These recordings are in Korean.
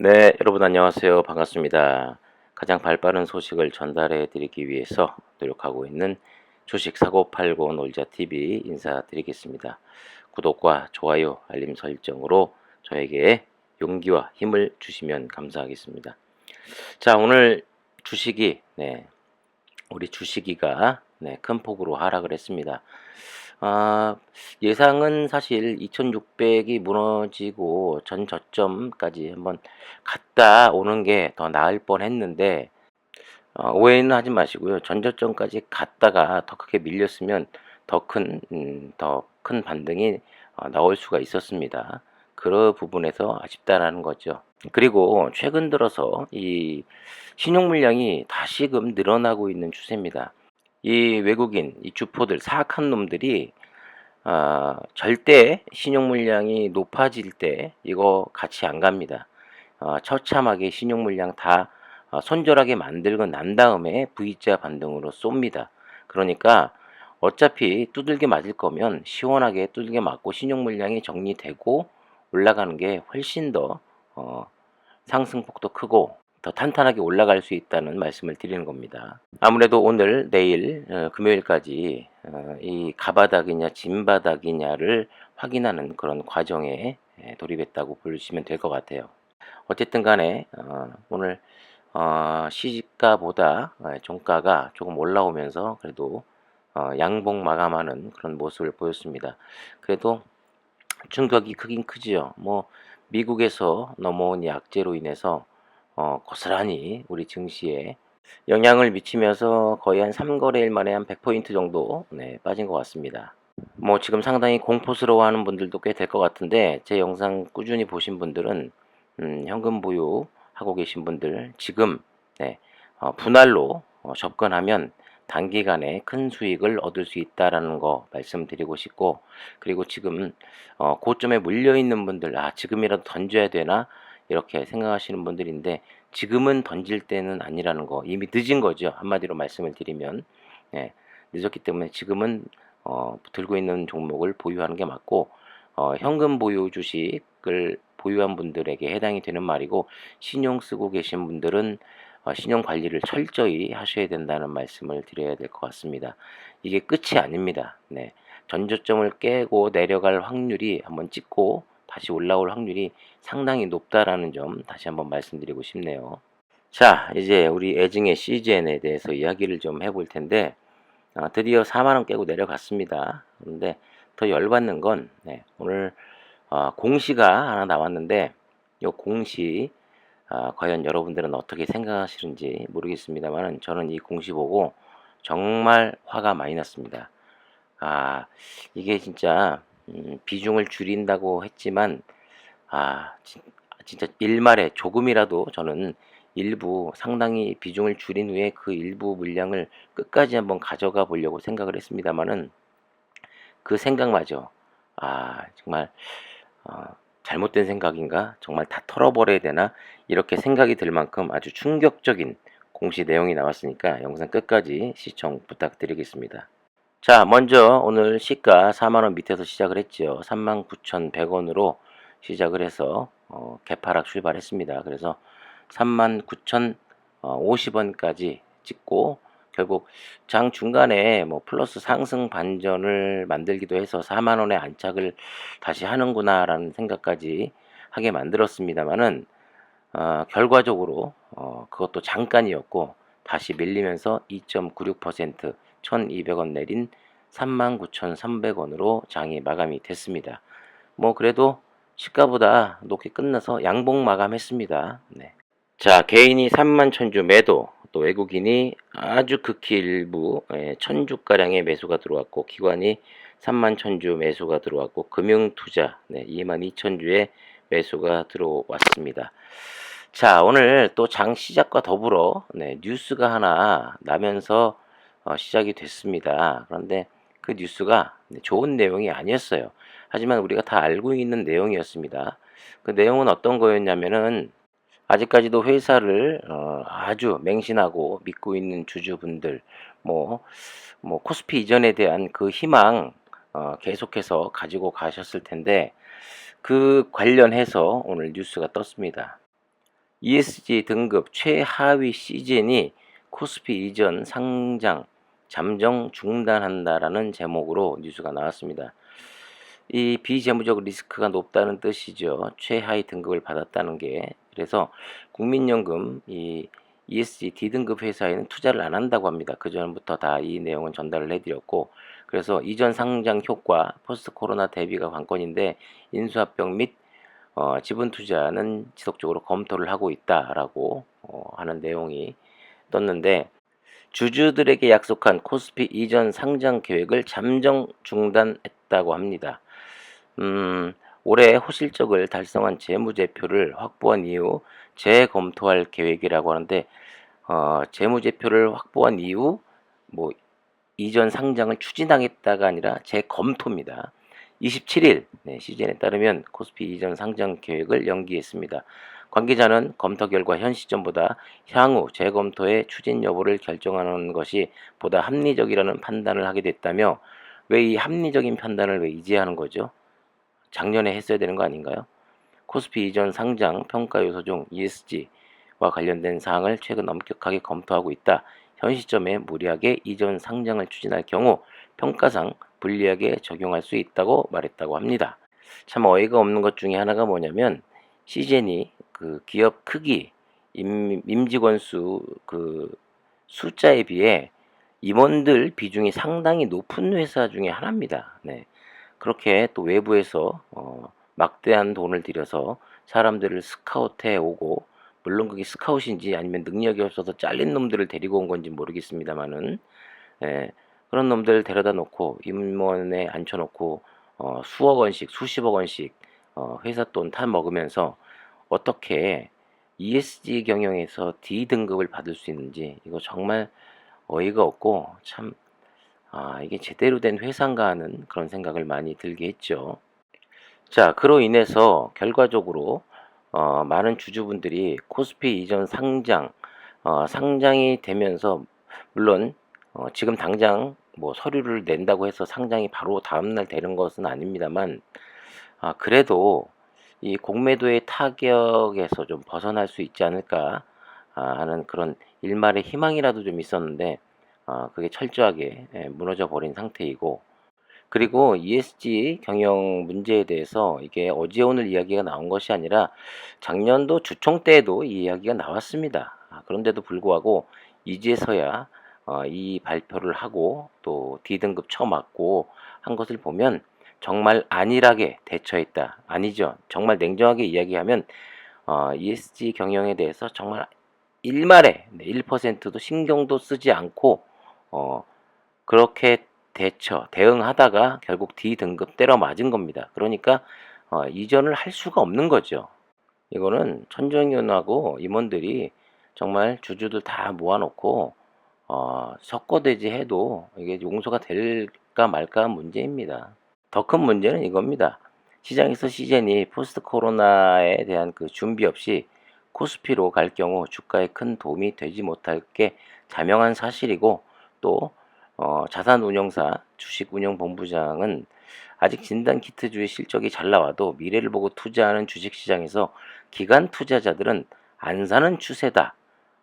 네, 여러분 안녕하세요. 반갑습니다. 가장 발빠른 소식을 전달해 드리기 위해서 노력하고 있는 주식 사고 팔고 놀자 TV 인사드리겠습니다. 구독과 좋아요, 알림 설정으로 저에게 용기와 힘을 주시면 감사하겠습니다. 자, 오늘 주식이 우리 주식이가 큰 폭으로 하락을 했습니다. 아, 예상은 사실 2600이 무너지고 전 저점까지 한번 갔다 오는 게 더 나을 뻔했는데, 오해는 하지 마시고요. 전 저점까지 갔다가 더 크게 밀렸으면 더 큰 반등이 나올 수가 있었습니다. 그 부분에서 아쉽다라는 거죠. 그리고 최근 들어서 이 신용 물량이 다시금 늘어나고 있는 추세입니다. 이 외국인, 이 주포들, 사악한 놈들이 절대 신용 물량이 높아질 때 이거 같이 안 갑니다. 처참하게 신용 물량 다 손절하게 만들고 난 다음에 V자 반등으로 쏩니다. 그러니까 어차피 두들겨 맞을 거면 시원하게 두들겨 맞고 신용 물량이 정리되고 올라가는 게 훨씬 더 상승폭도 크고 더 탄탄하게 올라갈 수 있다는 말씀을 드리는 겁니다. 아무래도 오늘, 내일, 금요일까지 이 가바닥이냐 진바닥이냐를 확인하는 그런 과정에 돌입했다고 보시면 될 것 같아요. 어쨌든 간에 오늘 시집가보다 종가가 조금 올라오면서 그래도 양봉 마감하는 그런 모습을 보였습니다. 그래도 충격이 크긴 크지요. 뭐 미국에서 넘어온 약재로 인해서 고스란히 우리 증시에 영향을 미치면서 거의 한 3거래일 만에 한 100포인트 정도 빠진 것 같습니다. 뭐 지금 상당히 공포스러워하는 분들도 꽤 될 것 같은데 제 영상 꾸준히 보신 분들은 현금 보유하고 계신 분들 지금 분할로 접근하면 단기간에 큰 수익을 얻을 수 있다라는 거 말씀드리고 싶고, 그리고 지금 고점에 물려 있는 분들, 지금이라도 던져야 되나 이렇게 생각하시는 분들인데 지금은 던질 때는 아니라는 거, 이미 늦은 거죠. 한마디로 말씀을 드리면 늦었기 때문에 지금은 들고 있는 종목을 보유하는 게 맞고, 현금 보유 주식을 보유한 분들에게 해당이 되는 말이고, 신용 쓰고 계신 분들은 신용 관리를 철저히 하셔야 된다는 말씀을 드려야 될 것 같습니다. 이게 끝이 아닙니다. 전저점을 깨고 내려갈 확률이 한번 찍고 다시 올라올 확률이 상당히 높다라는 점 다시 한번 말씀드리고 싶네요. 자, 이제 우리 애증의 CGN에 대해서 이야기를 좀 해볼 텐데, 드디어 4만원 깨고 내려갔습니다. 그런데 더 열받는 건 오늘 공시가 하나 나왔는데, 이 공시 과연 여러분들은 어떻게 생각하시는지 모르겠습니다만 저는 이 공시 보고 정말 화가 많이 났습니다. 이게 진짜 비중을 줄인다고 했지만 진짜 일말에 조금이라도 저는 일부 상당히 비중을 줄인 후에 그 일부 물량을 끝까지 한번 가져가 보려고 생각을 했습니다만은 그 생각마저 정말 잘못된 생각인가? 정말 다 털어버려야 되나? 이렇게 생각이 들 만큼 아주 충격적인 공시 내용이 나왔으니까 영상 끝까지 시청 부탁드리겠습니다. 자, 먼저 오늘 시가 4만원 밑에서 시작을 했죠. 39,100원으로 시작을 해서 개파락 출발했습니다. 그래서 39,050원까지 찍고 결국 장 중간에 뭐 플러스 상승 반전을 만들기도 해서 4만원에 안착을 다시 하는구나라는 생각까지 하게 만들었습니다만은 결과적으로 그것도 잠깐이었고 다시 밀리면서 2.96% 1200원 내린 39,300원으로 장이 마감이 됐습니다. 뭐 그래도 시가보다 높게 끝나서 양봉 마감했습니다. 자, 개인이 3만 천주 매도, 또 외국인이 아주 극히 일부 1000주가량의 매수가 들어왔고, 기관이 3만 천주 매수가 들어왔고, 금융투자 2만 2천주의 매수가 들어왔습니다. 자, 오늘 또 장 시작과 더불어 뉴스가 하나 나면서 시작이 됐습니다. 그런데 그 뉴스가 좋은 내용이 아니었어요. 하지만 우리가 다 알고 있는 내용이었습니다. 그 내용은 어떤 거였냐면은 아직까지도 회사를 아주 맹신하고 믿고 있는 주주분들, 뭐 코스피 이전에 대한 그 희망 계속해서 가지고 가셨을 텐데 그 관련해서 오늘 뉴스가 떴습니다. ESG 등급 최하위 시즌이 코스피 이전 상장 잠정 중단한다라는 제목으로 뉴스가 나왔습니다. 이 비재무적 리스크가 높다는 뜻이죠. 최하위 등급을 받았다는 게. 그래서 국민연금 이 ESG D등급 회사에는 투자를 안 한다고 합니다. 그전부터 다 이 내용은 전달을 해드렸고, 그래서 이전 상장 효과, 포스트 코로나 대비가 관건인데 인수합병 및 지분 투자는 지속적으로 검토를 하고 있다라고 하는 내용이 떴는데, 주주들에게 약속한 코스피 이전 상장 계획을 잠정 중단했다고 합니다. 올해 호실적을 달성한 재무제표를 확보한 이후 재검토할 계획이라고 하는데, 재무제표를 확보한 이후 뭐 이전 상장을 추진하겠다가 아니라 재검토입니다. 27일 CGN에 따르면 코스피 이전 상장 계획을 연기했습니다. 관계자는 검토 결과 현 시점보다 향후 재검토의 추진 여부를 결정하는 것이 보다 합리적이라는 판단을 하게 됐다며, 왜 이 합리적인 판단을 왜 이제 하는 거죠? 작년에 했어야 되는 거 아닌가요? 코스피 이전 상장 평가 요소 중 ESG와 관련된 사항을 최근 엄격하게 검토하고 있다. 현 시점에 무리하게 이전 상장을 추진할 경우 평가상 불리하게 적용할 수 있다고 말했다고 합니다. 참 어이가 없는 것 중에 하나가 뭐냐면, 시젠이 그 기업 크기, 임직원 수 그 숫자에 비해 임원들 비중이 상당히 높은 회사 중에 하나입니다. 네. 그렇게 또 외부에서 막대한 돈을 들여서 사람들을 스카웃해 오고, 물론 그게 스카웃인지 아니면 능력이 없어서 잘린 놈들을 데리고 온 건지 모르겠습니다만은, 예, 그런 놈들 데려다 놓고 임원에 앉혀놓고 수억 원씩 수십억 원씩 회사 돈 타 먹으면서 어떻게 ESG 경영에서 D 등급을 받을 수 있는지, 이거 정말 어이가 없고, 참 이게 제대로 된 회사인가 하는 그런 생각을 많이 들게 했죠. 자, 그로 인해서 결과적으로 많은 주주분들이 코스피 이전 상장, 상장이 되면서, 물론 지금 당장 뭐 서류를 낸다고 해서 상장이 바로 다음날 되는 것은 아닙니다만, 그래도 이 공매도의 타격에서 좀 벗어날 수 있지 않을까 하는 그런 일말의 희망이라도 좀 있었는데, 그게 철저하게 무너져 버린 상태이고, 그리고 ESG 경영 문제에 대해서 이게 어제 오늘 이야기가 나온 것이 아니라 작년도 주총 때에도 이 이야기가 나왔습니다. 그런데도 불구하고 이제서야 이 발표를 하고 또 D등급 쳐맞고 한 것을 보면 정말 안일하게 대처했다. 아니죠. 정말 냉정하게 이야기하면 ESG 경영에 대해서 정말 일말에 1%도 신경도 쓰지 않고 그렇게 대응하다가 결국 D등급 때려 맞은 겁니다. 그러니까 이전을 할 수가 없는 거죠. 이거는 천정위원하고 임원들이 정말 주주들 다 모아놓고 석고대지 해도 이게 용서가 될까 말까 문제입니다. 더 큰 문제는 이겁니다. 시장에서 시젠이 포스트 코로나에 대한 그 준비 없이 코스피로 갈 경우 주가에 큰 도움이 되지 못할 게 자명한 사실이고, 또 자산운용사 주식운용본부장은 아직 진단키트주의 실적이 잘 나와도 미래를 보고 투자하는 주식시장에서 기관 투자자들은 안 사는 추세다.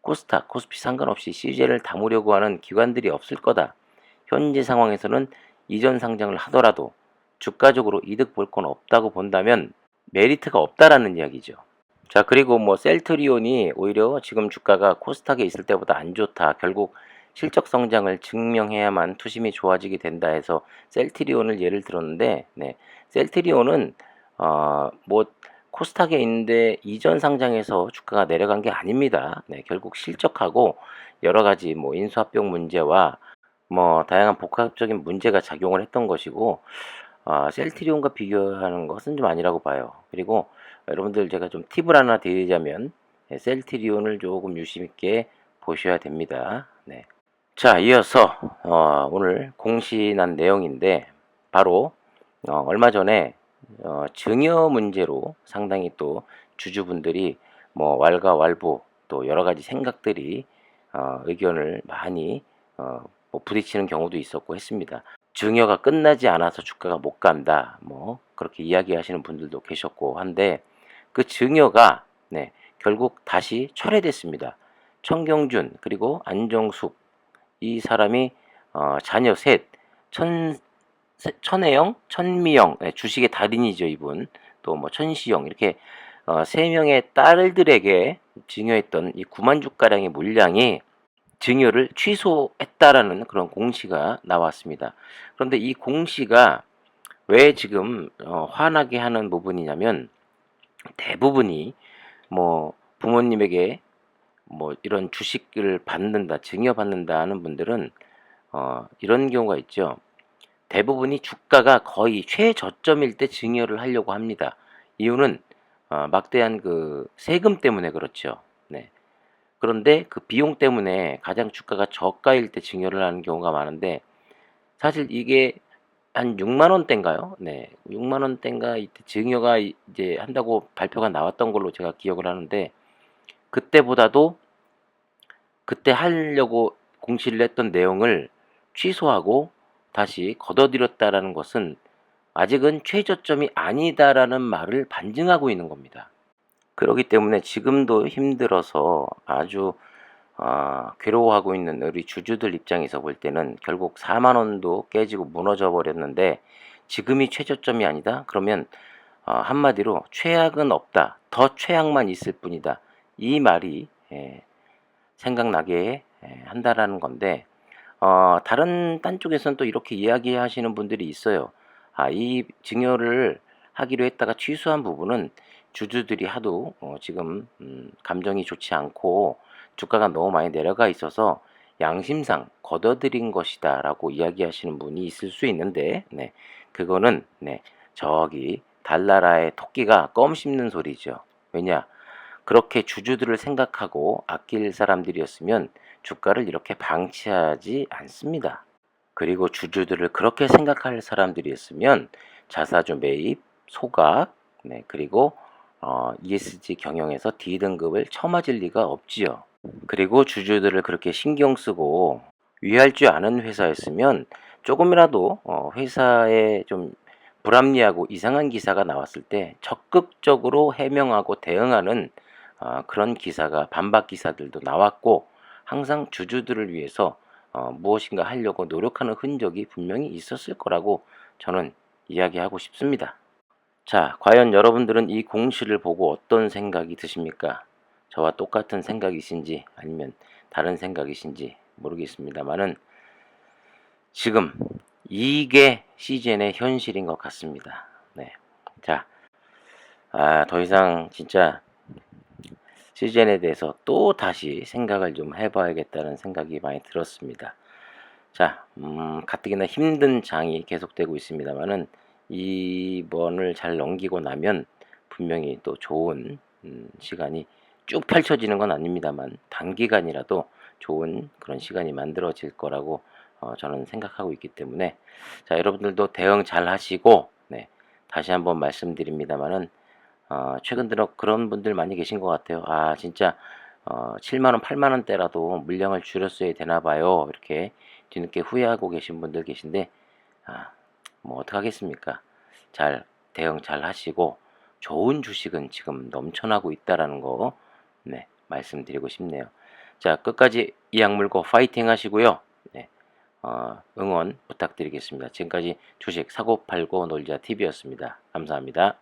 코스닥, 코스피 상관없이 CJ를 담으려고 하는 기관들이 없을 거다. 현재 상황에서는 이전 상장을 하더라도 주가적으로 이득 볼 건 없다고 본다면 메리트가 없다라는 이야기죠. 자, 그리고 뭐 셀트리온이 오히려 지금 주가가 코스닥에 있을 때보다 안 좋다. 결국 실적 성장을 증명해야만 투심이 좋아지게 된다 해서 셀트리온을 예를 들었는데, 셀트리온은 뭐 코스닥에 있는데 이전 상장에서 주가가 내려간 게 아닙니다. 결국 실적하고 여러 가지 뭐 인수합병 문제와 뭐 다양한 복합적인 문제가 작용을 했던 것이고, 셀트리온과 비교하는 것은 좀 아니라고 봐요. 그리고 여러분들 제가 좀 팁을 하나 드리자면, 셀트리온을 조금 유심 있게 보셔야 됩니다. 네. 자, 이어서 오늘 공신한 내용인데, 바로 얼마 전에 증여 문제로 상당히 또 주주분들이 뭐 왈가왈부 또 여러 가지 생각들이 의견을 많이 뭐 부딪히는 경우도 있었고 했습니다. 증여가 끝나지 않아서 주가가 못 간다, 뭐 그렇게 이야기하시는 분들도 계셨고 한데, 그 증여가 결국 다시 철회됐습니다. 청경준 그리고 안정숙 이 사람이 자녀 셋, 천혜영, 천미영, 네, 주식의 달인이죠 이분. 또 뭐 천시영 이렇게 세 명의 딸들에게 증여했던 이 9만 주가량의 물량이 증여를 취소했다라는 그런 공시가 나왔습니다. 그런데 이 공시가 왜 지금 화나게 하는 부분이냐면 대부분이 뭐 부모님에게 뭐 이런 주식을 받는다, 증여받는다 하는 분들은 이런 경우가 있죠. 대부분이 주가가 거의 최저점일 때 증여를 하려고 합니다. 이유는 막대한 그 세금 때문에 그렇죠. 네. 그런데 그 비용 때문에 가장 주가가 저가일 때 증여를 하는 경우가 많은데 사실 이게 한 6만 원대인가요? 네. 6만 원대인가 이때 증여가 이제 한다고 발표가 나왔던 걸로 제가 기억을 하는데 그때보다도 그때 하려고 공시를 했던 내용을 취소하고 다시 걷어들였다라는 것은 아직은 최저점이 아니다라는 말을 반증하고 있는 겁니다. 그렇기 때문에 지금도 힘들어서 아주 괴로워하고 있는 우리 주주들 입장에서 볼 때는 결국 4만 원도 깨지고 무너져 버렸는데 지금이 최저점이 아니다? 그러면 한마디로 최악은 없다. 더 최악만 있을 뿐이다. 이 말이 생각나게 한다라는 건데 다른 딴 쪽에서는 또 이렇게 이야기하시는 분들이 있어요. 이 증여를 하기로 했다가 취소한 부분은 주주들이 하도 지금 감정이 좋지 않고 주가가 너무 많이 내려가 있어서 양심상 걷어들인 것이다라고 이야기하시는 분이 있을 수 있는데, 네, 그거는 저기 달나라의 토끼가 껌 씹는 소리죠. 왜냐? 그렇게 주주들을 생각하고 아낄 사람들이었으면 주가를 이렇게 방치하지 않습니다. 그리고 주주들을 그렇게 생각할 사람들이었으면 자사주 매입, 소각, 그리고 ESG 경영에서 D등급을 처맞을 리가 없지요. 그리고 주주들을 그렇게 신경 쓰고 위할 줄 아는 회사였으면 조금이라도 회사에 좀 불합리하고 이상한 기사가 나왔을 때 적극적으로 해명하고 대응하는 그런 기사가 반박 기사들도 나왔고 항상 주주들을 위해서 무엇인가 하려고 노력하는 흔적이 분명히 있었을 거라고 저는 이야기하고 싶습니다. 자, 과연 여러분들은 이 공시를 보고 어떤 생각이 드십니까? 저와 똑같은 생각이신지 아니면 다른 생각이신지 모르겠습니다만은 지금 이게 CGN의 현실인 것 같습니다. 네. 자, 더 이상 진짜 CGN에 대해서 또 다시 생각을 좀 해봐야겠다는 생각이 많이 들었습니다. 자, 가뜩이나 힘든 장이 계속되고 있습니다만은 이번을 잘 넘기고 나면 분명히 또 좋은 시간이 쭉 펼쳐지는 건 아닙니다만 단기간이라도 좋은 그런 시간이 만들어질 거라고 저는 생각하고 있기 때문에 자, 여러분들도 대응 잘 하시고 다시 한번 말씀드립니다만은 최근 들어 그런 분들 많이 계신 것 같아요. 진짜 7만 원, 8만 원대라도 물량을 줄였어야 되나 봐요. 이렇게 뒤늦게 후회하고 계신 분들 계신데 뭐 어떡하겠습니까? 잘 대응 잘 하시고 좋은 주식은 지금 넘쳐나고 있다라는 거 말씀드리고 싶네요. 자, 끝까지 이악 물고 파이팅 하시고요. 응원 부탁드리겠습니다. 지금까지 주식 사고 팔고 놀자 TV였습니다. 감사합니다.